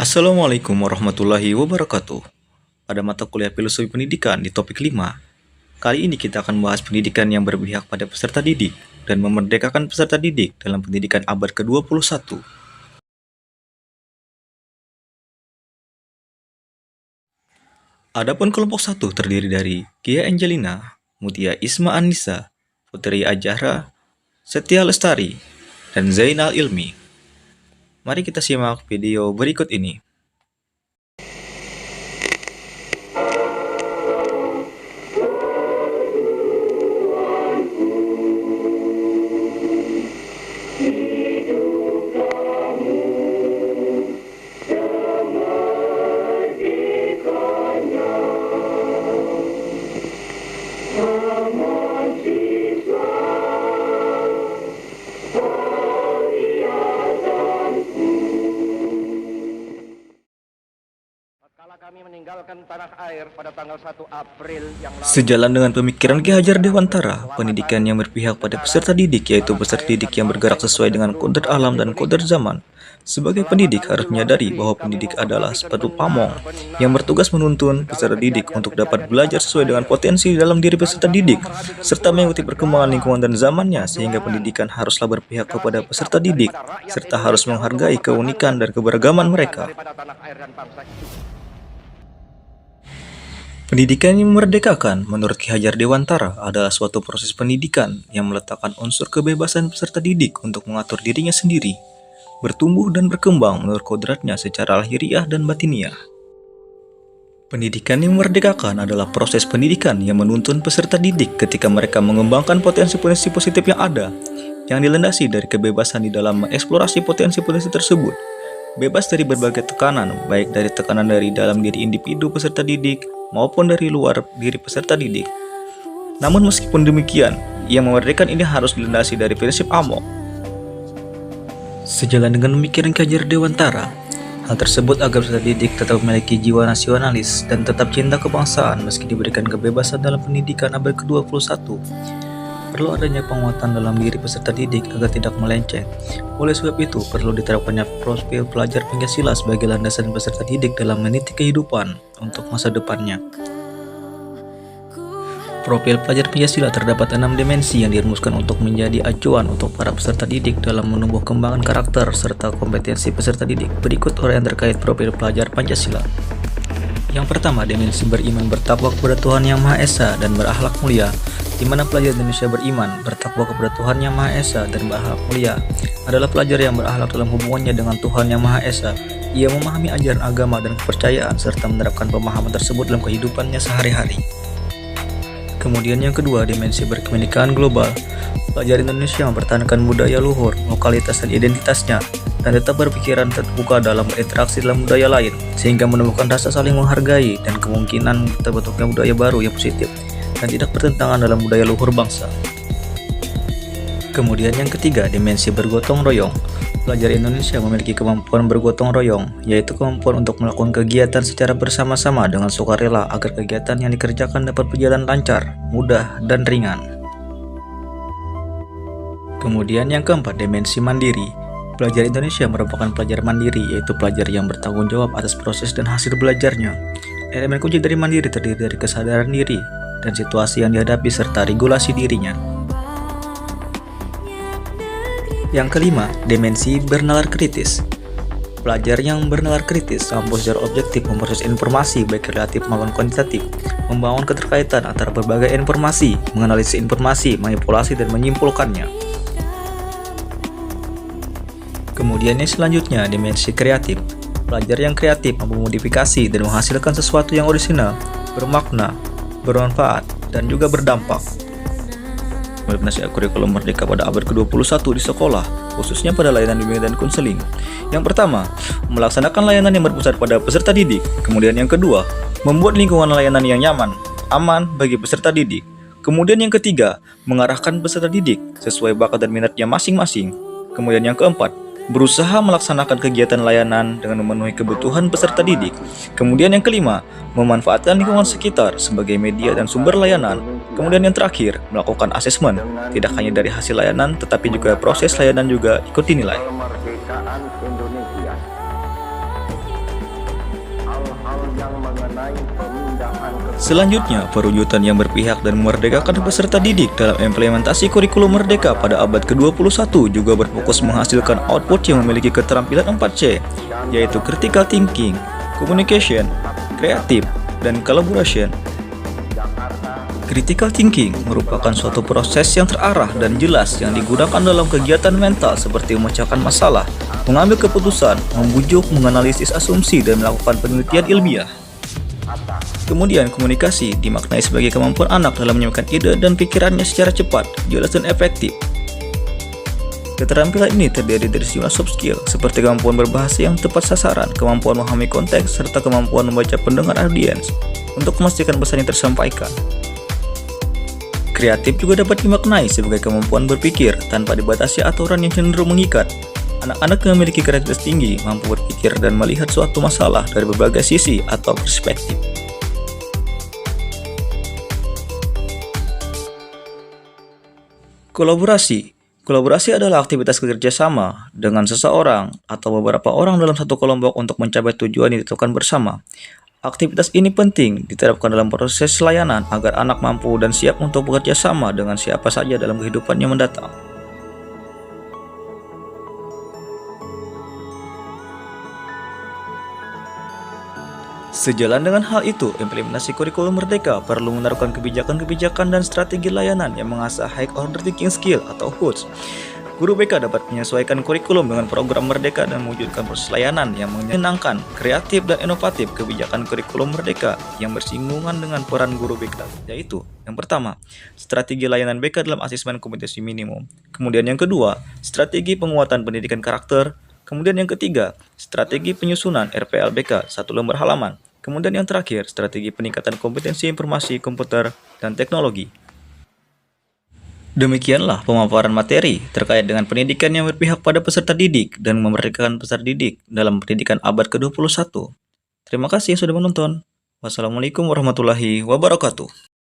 Assalamualaikum warahmatullahi wabarakatuh. Pada mata kuliah Filosofi Pendidikan di topik 5, kali ini kita akan membahas pendidikan yang berpihak pada peserta didik dan memerdekakan peserta didik dalam pendidikan abad ke-21. Adapun kelompok 1 terdiri dari Gia Angelina, Mutia Isma Anissa, Putri Ajahra, Setia Lestari, dan Zainal Ilmi. Mari kita simak video berikut ini. Kami meninggalkan tanah air pada tanggal 1 April yang lalu. Sejalan dengan pemikiran Ki Hajar Dewantara, pendidikan yang berpihak pada peserta didik yaitu peserta didik yang bergerak sesuai dengan kodrat alam dan kodrat zaman. Sebagai pendidik harus menyadari bahwa pendidik adalah sepatu pamong yang bertugas menuntun peserta didik untuk dapat belajar sesuai dengan potensi dalam diri peserta didik, serta mengikuti perkembangan lingkungan dan zamannya, sehingga pendidikan haruslah berpihak kepada peserta didik, serta harus menghargai keunikan dan keberagaman mereka. Pendidikan yang memerdekakan, menurut Ki Hajar Dewantara, adalah suatu proses pendidikan yang meletakkan unsur kebebasan peserta didik untuk mengatur dirinya sendiri, bertumbuh dan berkembang menurut kodratnya secara lahiriah dan batiniah. Pendidikan yang memerdekakan adalah proses pendidikan yang menuntun peserta didik ketika mereka mengembangkan potensi-potensi positif yang ada, yang dilandasi dari kebebasan di dalam mengeksplorasi potensi-potensi tersebut, bebas dari berbagai tekanan, baik dari tekanan dari dalam diri individu peserta didik maupun dari luar diri peserta didik. Namun meskipun demikian, yang memerdekakan ini harus dilandasi dari prinsip Amok. Sejalan dengan pemikiran Ki Hajar Dewantara, hal tersebut agar peserta didik tetap memiliki jiwa nasionalis dan tetap cinta kebangsaan meski diberikan kebebasan dalam pendidikan abad ke-21. Perlu adanya penguatan dalam diri peserta didik agar tidak melenceng. Oleh sebab itu, perlu diterapkannya profil pelajar Pancasila sebagai landasan peserta didik dalam meniti kehidupan untuk masa depannya. Profil pelajar Pancasila terdapat 6 dimensi yang dirumuskan untuk menjadi acuan untuk para peserta didik dalam menumbuh kembangan karakter serta kompetensi peserta didik. Berikut uraian terkait profil pelajar Pancasila. Yang pertama, dimensi beriman bertakwa kepada Tuhan Yang Maha Esa dan berakhlak mulia, di mana pelajar Indonesia beriman, bertakwa kepada Tuhan Yang Maha Esa dan berakhlak mulia adalah pelajar yang berakhlak dalam hubungannya dengan Tuhan Yang Maha Esa. Ia memahami ajaran agama dan kepercayaan serta menerapkan pemahaman tersebut dalam kehidupannya sehari-hari. Kemudian yang kedua, dimensi berkebinekaan global. Pelajar Indonesia mempertahankan budaya luhur, lokalitas dan identitasnya, dan tetap berpikiran terbuka dalam berinteraksi dalam budaya lain, sehingga menumbuhkan rasa saling menghargai dan kemungkinan terbentuknya budaya baru yang positif dan tidak bertentangan dalam budaya luhur bangsa. Kemudian yang ketiga, dimensi bergotong royong. Pelajar Indonesia memiliki kemampuan bergotong royong, yaitu kemampuan untuk melakukan kegiatan secara bersama-sama dengan sukarela agar kegiatan yang dikerjakan dapat berjalan lancar, mudah, dan ringan. Kemudian yang keempat, dimensi mandiri. Pelajar Indonesia merupakan pelajar mandiri, yaitu pelajar yang bertanggung jawab atas proses dan hasil belajarnya. Elemen kunci dari mandiri terdiri dari kesadaran diri dan situasi yang dihadapi serta regulasi dirinya. Yang kelima, dimensi bernalar kritis. Pelajar yang bernalar kritis mampu secara objektif memproses informasi baik relatif maupun kuantitatif, membangun keterkaitan antara berbagai informasi, menganalisis informasi, manipulasi, dan menyimpulkannya. Kemudian yang selanjutnya, dimensi kreatif. Pelajar yang kreatif mampu memodifikasi dan menghasilkan sesuatu yang orisinal, bermakna, bermanfaat, dan juga berdampak. Nasihat kurikulum merdeka pada abad ke-21 di sekolah, khususnya pada layanan bimbingan dan konseling. Yang pertama, melaksanakan layanan yang berpusat pada peserta didik. Kemudian yang kedua, membuat lingkungan layanan yang nyaman, aman bagi peserta didik. Kemudian yang ketiga, mengarahkan peserta didik sesuai bakat dan minatnya masing-masing. Kemudian yang keempat, berusaha melaksanakan kegiatan layanan dengan memenuhi kebutuhan peserta didik. Kemudian yang kelima, memanfaatkan lingkungan sekitar sebagai media dan sumber layanan. Kemudian yang terakhir, melakukan asesmen, tidak hanya dari hasil layanan, tetapi juga proses layanan juga ikut dinilai. Selanjutnya, perwujudan yang berpihak dan memerdekakan peserta didik dalam implementasi kurikulum merdeka pada abad ke-21 juga berfokus menghasilkan output yang memiliki keterampilan 4C, yaitu critical thinking, communication, creative, dan collaboration. Critical thinking merupakan suatu proses yang terarah dan jelas yang digunakan dalam kegiatan mental seperti memecahkan masalah, mengambil keputusan, membujuk, menganalisis asumsi, dan melakukan penelitian ilmiah. Kemudian, komunikasi dimaknai sebagai kemampuan anak dalam menyampaikan ide dan pikirannya secara cepat, jelas, dan efektif. Keterampilan ini terdiri dari sejumlah soft skill, seperti kemampuan berbahasa yang tepat sasaran, kemampuan memahami konteks, serta kemampuan membaca pendengar audiens untuk memastikan pesan yang tersampaikan. Kreatif juga dapat dimaknai sebagai kemampuan berpikir tanpa dibatasi aturan yang cenderung mengikat. Anak-anak yang memiliki kreativitas tinggi mampu berpikir dan melihat suatu masalah dari berbagai sisi atau perspektif. Kolaborasi adalah aktivitas kerjasama dengan seseorang atau beberapa orang dalam satu kelompok untuk mencapai tujuan yang ditentukan bersama. Aktivitas ini penting diterapkan dalam proses layanan agar anak mampu dan siap untuk bekerja sama dengan siapa saja dalam kehidupannya mendatang. Sejalan dengan hal itu, implementasi kurikulum merdeka perlu menerapkan kebijakan-kebijakan dan strategi layanan yang mengasah high order thinking skill atau HOTS. Guru BK dapat menyesuaikan kurikulum dengan program merdeka dan mewujudkan proses layanan yang menyenangkan, kreatif, dan inovatif. Kebijakan kurikulum merdeka yang bersinggungan dengan peran guru BK, yaitu yang pertama, strategi layanan BK dalam asesmen kompetensi minimum. Kemudian yang kedua, strategi penguatan pendidikan karakter. Kemudian yang ketiga, strategi penyusunan RPL BK 1 lembar halaman. Kemudian yang terakhir, strategi peningkatan kompetensi informasi komputer dan teknologi. Demikianlah pemaparan materi terkait dengan pendidikan yang berpihak pada peserta didik dan memerdekakan peserta didik dalam pendidikan abad ke-21. Terima kasih sudah menonton. Wassalamualaikum warahmatullahi wabarakatuh.